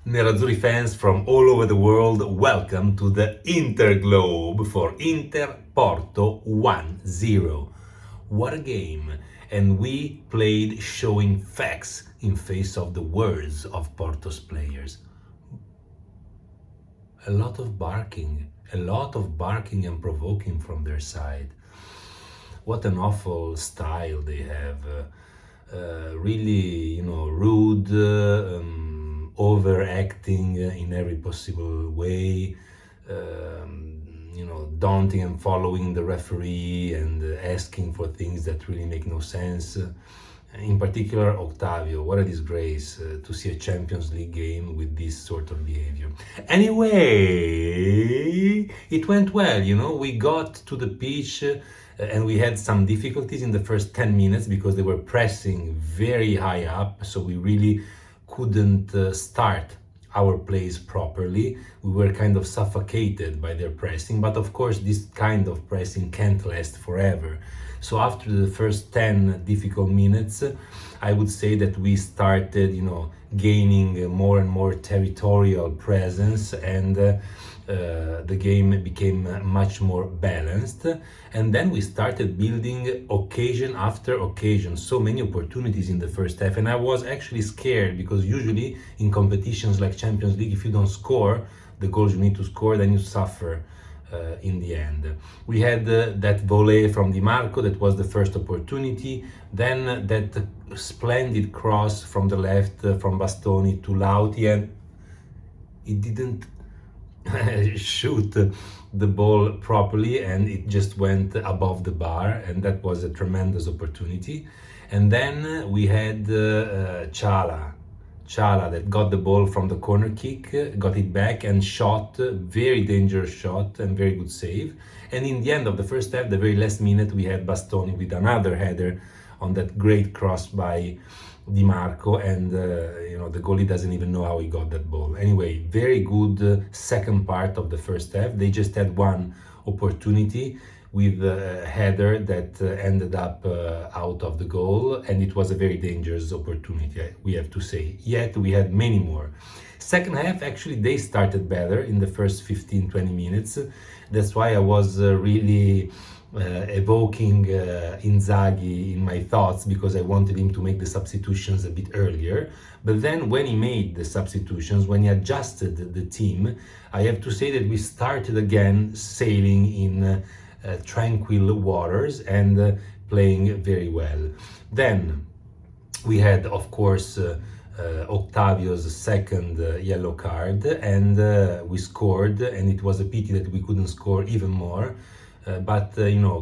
Nerazzurri fans from all over the world, welcome to the Interglobe for Inter-Porto 1-0. What a game! And we played showing facts in face of the words of Porto's players. A lot of barking and provoking from their side. What an awful style they have. Really, rude, overacting in every possible way, daunting and following the referee and asking for things that really make no sense. In particular, Octavio, what a disgrace to see a Champions League game with this sort of behavior. Anyway, it went well, we got to the pitch and we had some difficulties in the first 10 minutes because they were pressing very high up, so we really couldn't start our plays properly. We were kind of suffocated by their pressing, but of course this kind of pressing can't last forever. So after the first 10 difficult minutes, I would say that we started, gaining more and more territorial presence, and the game became much more balanced. And then we started building occasion after occasion, so many opportunities in the first half. And I was actually scared because usually in competitions like Champions League, if you don't score the goals you need to score, then you suffer in the end. We had that volley from Di Marco, that was the first opportunity. Then that splendid cross from the left from Bastoni to Lauti, and it didn't shoot the ball properly and it just went above the bar, and that was a tremendous opportunity. And then we had Chala that got the ball from the corner kick, got it back and shot, very dangerous shot and very good save. And in the end of the first half, the very last minute, we had Bastoni with another header on that great cross by Di Marco, and the goalie doesn't even know how he got that ball. Anyway, very good second part of the first half. They just had one opportunity with a header that ended up out of the goal, and it was a very dangerous opportunity, we have to say. Yet we had many more. Second half, actually, they started better in the first 15-20 minutes. That's why I was really evoking Inzaghi in my thoughts, because I wanted him to make the substitutions a bit earlier. But then when he made the substitutions, when he adjusted the team, I have to say that we started again sailing in tranquil waters and playing very well. Then we had, of course, Octavio's second yellow card, and we scored, and it was a pity that we couldn't score even more. But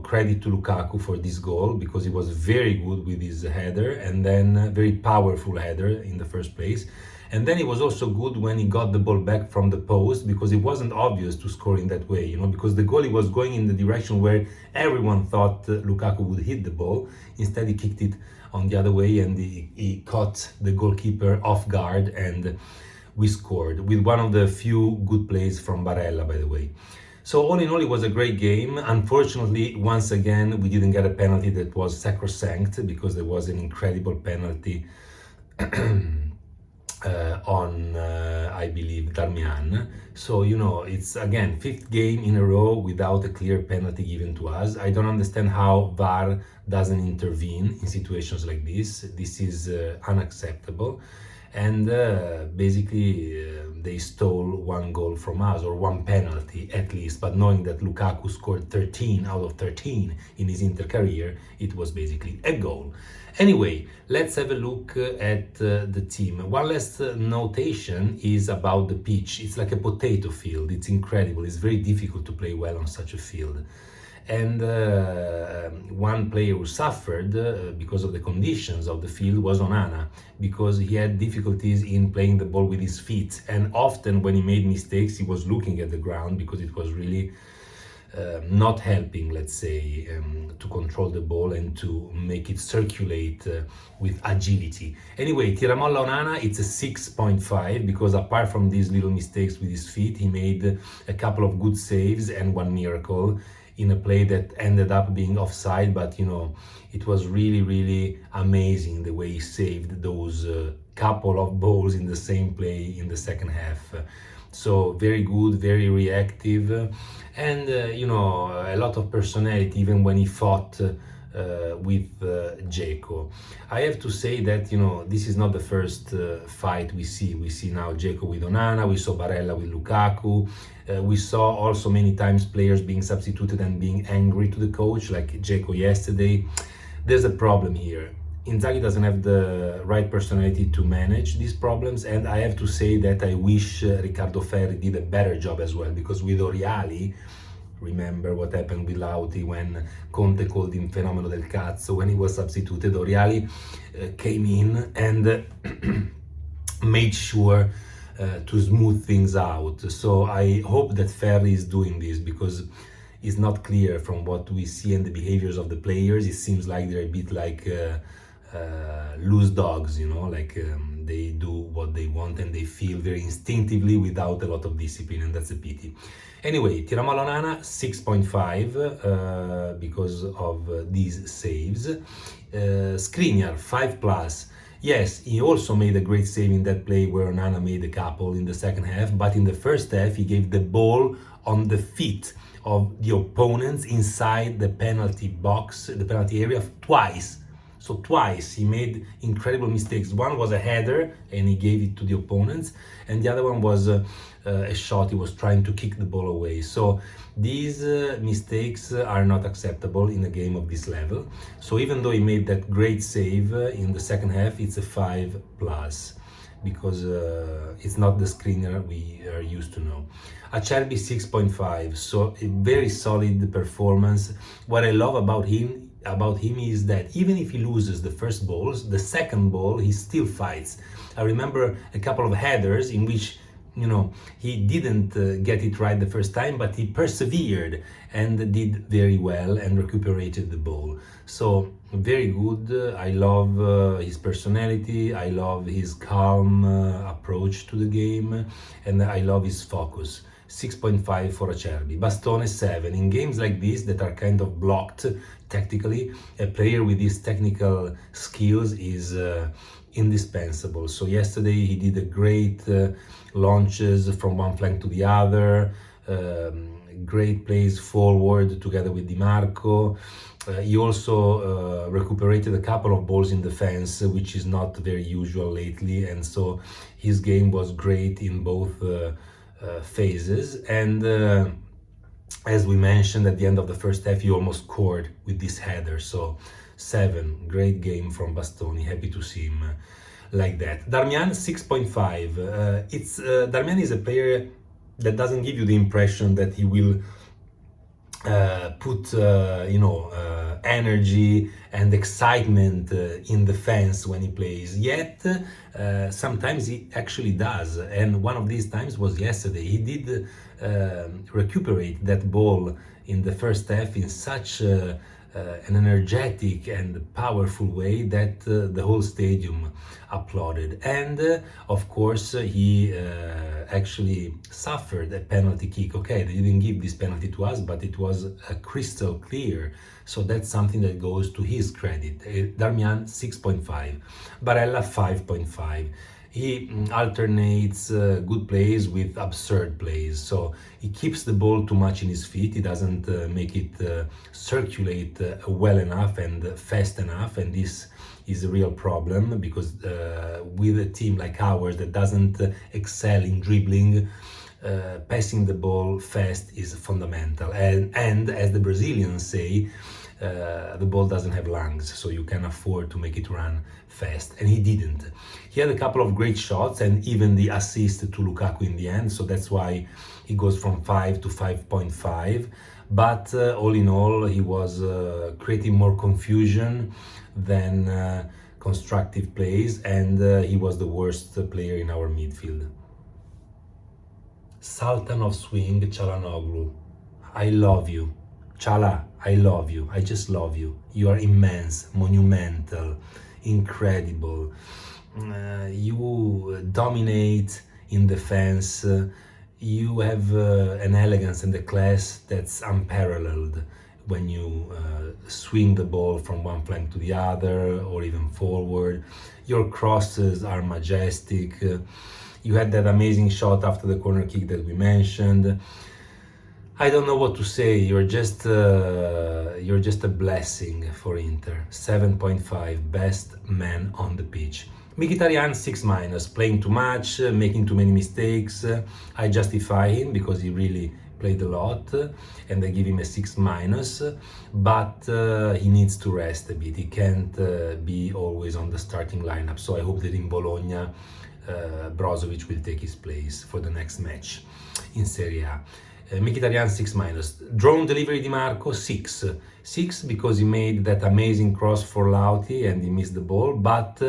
credit to Lukaku for this goal, because he was very good with his header, and then very powerful header in the first place. And then he was also good when he got the ball back from the post, because it wasn't obvious to score in that way, because the goalie was going in the direction where everyone thought Lukaku would hit the ball. Instead, he kicked it on the other way, and he caught the goalkeeper off guard, and we scored with one of the few good plays from Barella, by the way. So all in all, it was a great game. Unfortunately, once again, we didn't get a penalty that was sacrosanct, because there was an incredible penalty on, I believe, Darmian. So, it's again, fifth game in a row without a clear penalty given to us. I don't understand how VAR doesn't intervene in situations like this. This is unacceptable. And basically, they stole one goal from us, or one penalty at least. But knowing that Lukaku scored 13 out of 13 in his Inter career, it was basically a goal. Anyway, let's have a look at the team. One last notation is about the pitch. It's like a potato field. It's incredible. It's very difficult to play well on such a field. And one player who suffered because of the conditions of the field was Onana, because he had difficulties in playing the ball with his feet. And often when he made mistakes, he was looking at the ground, because it was really not helping, let's say, to control the ball and to make it circulate with agility. Anyway, Tiramolla Onana, it's a 6.5, because apart from these little mistakes with his feet, he made a couple of good saves and one miracle in a play that ended up being offside, but it was really, really amazing the way he saved those couple of balls in the same play in the second half. So very good, very reactive, and a lot of personality even when he fought with Dzeko. I have to say that this is not the first fight we see. We see now Dzeko with Onana, we saw Barella with Lukaku, we saw also many times players being substituted and being angry to the coach, like Dzeko yesterday. There's a problem here. Inzaghi doesn't have the right personality to manage these problems, and I have to say that I wish Riccardo Ferri did a better job as well, because with Oriali, remember what happened with Lauti when Conte called him Fenomeno del Cazzo when he was substituted. Oriali came in and made sure to smooth things out. So I hope that Ferri is doing this, because it's not clear from what we see and the behaviors of the players. It seems like they're a bit like loose dogs, they do what they want and they feel very instinctively without a lot of discipline, and that's a pity. Anyway, Tiramalo Onana 6.5 because of these saves. Skriniar 5+. Yes, he also made a great save in that play where Onana made a couple in the second half, but in the first half he gave the ball on the feet of the opponents inside the penalty box, the penalty area, twice. So twice he made incredible mistakes. One was a header and he gave it to the opponents, and the other one was a shot. He was trying to kick the ball away. So these mistakes are not acceptable in a game of this level. So even though he made that great save in the second half, it's a 5+, because it's not the Skriniar we are used to know. Acerbi 6.5, so a very solid performance. What I love about him is that even if he loses the first balls, the second ball he still fights. I remember a couple of headers in which he didn't get it right the first time, but he persevered and did very well and recuperated the ball. So very good. I love his personality, I love his calm approach to the game, and I love his focus. 6.5 for Acerbi. Bastone 7. In games like this that are kind of blocked tactically, a player with these technical skills is indispensable. So yesterday he did a great launches from one flank to the other, great plays forward together with Di Marco. He also recuperated a couple of balls in defense, which is not very usual lately, and so his game was great in both phases. And as we mentioned at the end of the first half, he almost scored with this header. So 7, great game from Bastoni. Happy to see him like that. Darmian 6.5. Darmian is a player that doesn't give you the impression that he will put energy and excitement in the fence when he plays, yet sometimes he actually does, and one of these times was yesterday. He did recuperate that ball in the first half in such an energetic and powerful way that the whole stadium applauded. And of course he actually suffered a penalty kick. Okay, they didn't give this penalty to us, but it was crystal clear, so that's something that goes to his credit. Darmian 6.5, Barella 5.5. He alternates good plays with absurd plays, so he keeps the ball too much in his feet. He doesn't make it circulate well enough and fast enough, and this is a real problem, because with a team like ours that doesn't excel in dribbling, passing the ball fast is fundamental. And as the Brazilians say, the ball doesn't have lungs, so you can afford to make it run fast, and he didn't. He had a couple of great shots and even the assist to Lukaku in the end, so that's why he goes from 5 to 5.5. But all in all, he was creating more confusion than constructive plays, and he was the worst player in our midfield. Sultan of Swing, Çalhanoğlu. I love you. Chala, I love you. I just love you. You are immense, monumental, incredible. You dominate in defense. you have an elegance and a class that's unparalleled when you swing the ball from one flank to the other or even forward. Your crosses are majestic. You had that amazing shot after the corner kick that we mentioned. I don't know what to say. You're just a blessing for Inter. 7.5, best man on the pitch. Mkhitaryan 6 minus, playing too much, making too many mistakes. I justify him because he really played a lot, and I give him a 6 minus. But he needs to rest a bit. He can't be always on the starting lineup. So I hope that in Bologna, Brozovic will take his place for the next match in Serie A. Mkhitaryan 6 minus. Drone delivery Di Marco 6. 6 because he made that amazing cross for Lauti and he missed the ball, but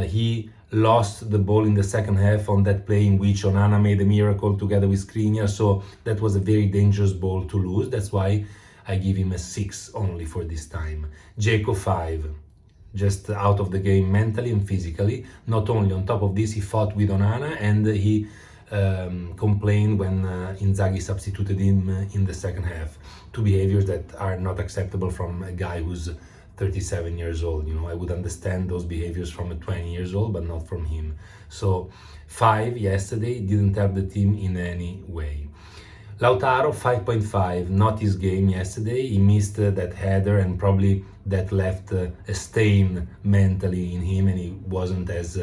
he lost the ball in the second half on that play in which Onana made a miracle together with Skriniar, so that was a very dangerous ball to lose. That's why I give him a 6 only for this time. Dzeko 5. Just out of the game mentally and physically. Not only, on top of this, he fought with Onana and he complained when Inzaghi substituted him in the second half. Two behaviors that are not acceptable from a guy who's 37 years old. You know, I would understand those behaviors from a 20 years old, but not from him. So 5 yesterday didn't help the team in any way. Lautaro 5.5, not his game yesterday. He missed that header and probably that left a stain mentally in him, and he wasn't as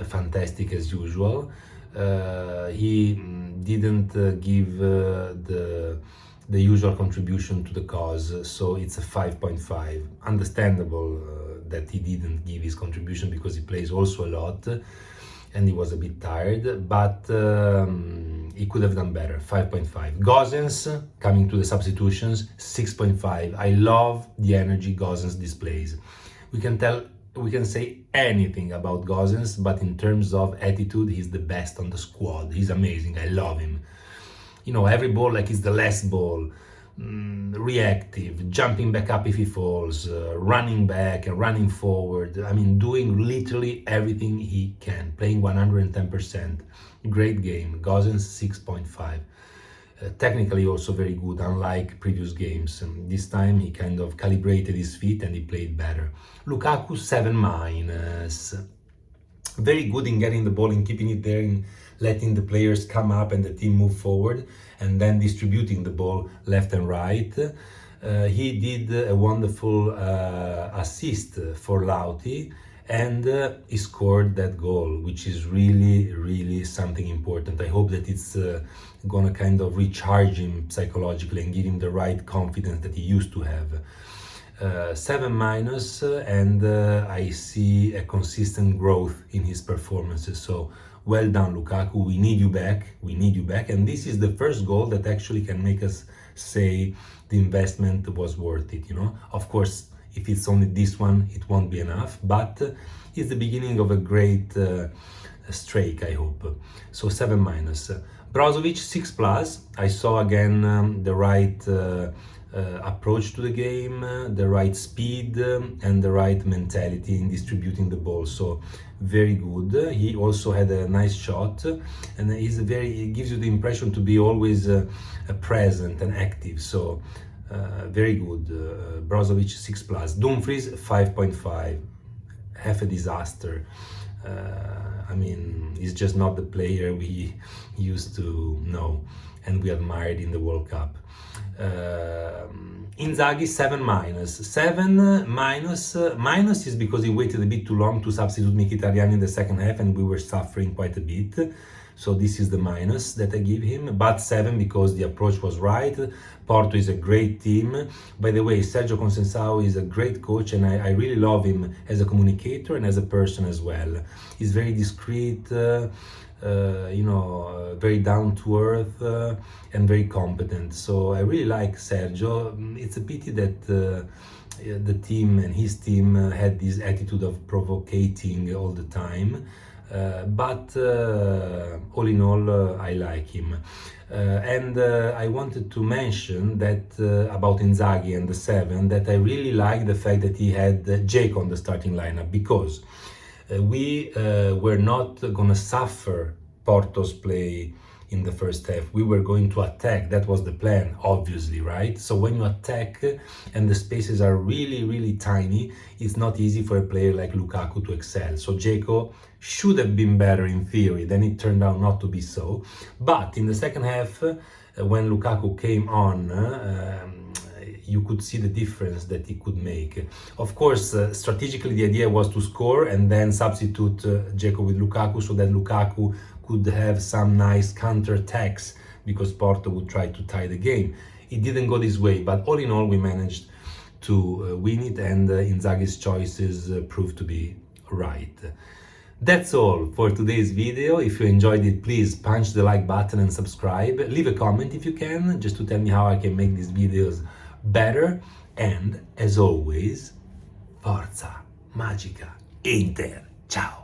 fantastic as usual. He didn't give the usual contribution to the cause, so it's a 5.5. Understandable that he didn't give his contribution because he plays also a lot and he was a bit tired, but he could have done better. 5.5. Gosens, coming to the substitutions, 6.5. I love the energy Gosens displays. We can say anything about Gosens, but in terms of attitude, he's the best on the squad. He's amazing. I love him. You know, every ball like it's the last ball. Reactive, jumping back up if he falls, running back and running forward. I mean, doing literally everything he can, playing 110%. Great game. Gosens 6.5. Technically also very good, unlike previous games. This time he kind of calibrated his feet and he played better. Lukaku 7 minus. Very good in getting the ball and keeping it there, in letting the players come up and the team move forward, and then distributing the ball left and right. He did a wonderful assist for Lauti, and he scored that goal, which is really, really something important. I hope that it's gonna kind of recharge him psychologically and give him the right confidence that he used to have. 7 minus, and I see a consistent growth in his performances. So well done, Lukaku. We need you back. We need you back. And this is the first goal that actually can make us say the investment was worth it. You know, of course, if it's only this one, it won't be enough. But it's the beginning of a great streak, I hope. So 7 minus. Brozovic 6 plus. I saw again the right approach to the game, the right speed, and the right mentality in distributing the ball. So very good. He also had a nice shot, and he gives you the impression to be always present and active. So very good. Brozovic 6 plus. Dumfries 5.5. Half a disaster. I mean, he's just not the player we used to know and we admired in the World Cup. Inzaghi 7 minus. 7 minus. Minus is because he waited a bit too long to substitute Mkhitaryan in the second half and we were suffering quite a bit. So this is the minus that I give him. But 7 because the approach was right. Porto is a great team. By the way, Sergio Conceição is a great coach and I really love him as a communicator and as a person as well. He's very discreet, very down to earth and very competent. So I really like Sergio. It's a pity that the team and his team had this attitude of provocating all the time. But all in all, I like him. And I wanted to mention that about Inzaghi and the 7, that I really like the fact that he had Dzeko on the starting lineup, because we were not gonna suffer Porto's play in the first half. We were going to attack. That was the plan, obviously, right? So when you attack and the spaces are really, really tiny, it's not easy for a player like Lukaku to excel. So Dzeko should have been better in theory. Then it turned out not to be so. But in the second half, when Lukaku came on, you could see the difference that he could make. Of course, strategically the idea was to score and then substitute Dzeko with Lukaku so that Lukaku could have some nice counter-attacks because Porto would try to tie the game. It didn't go this way, but all in all we managed to win it, and Inzaghi's choices proved to be right. That's all for today's video. If you enjoyed it, please punch the like button and subscribe. Leave a comment if you can, just to tell me how I can make these videos better. And as always, Forza Magica Inter. Ciao!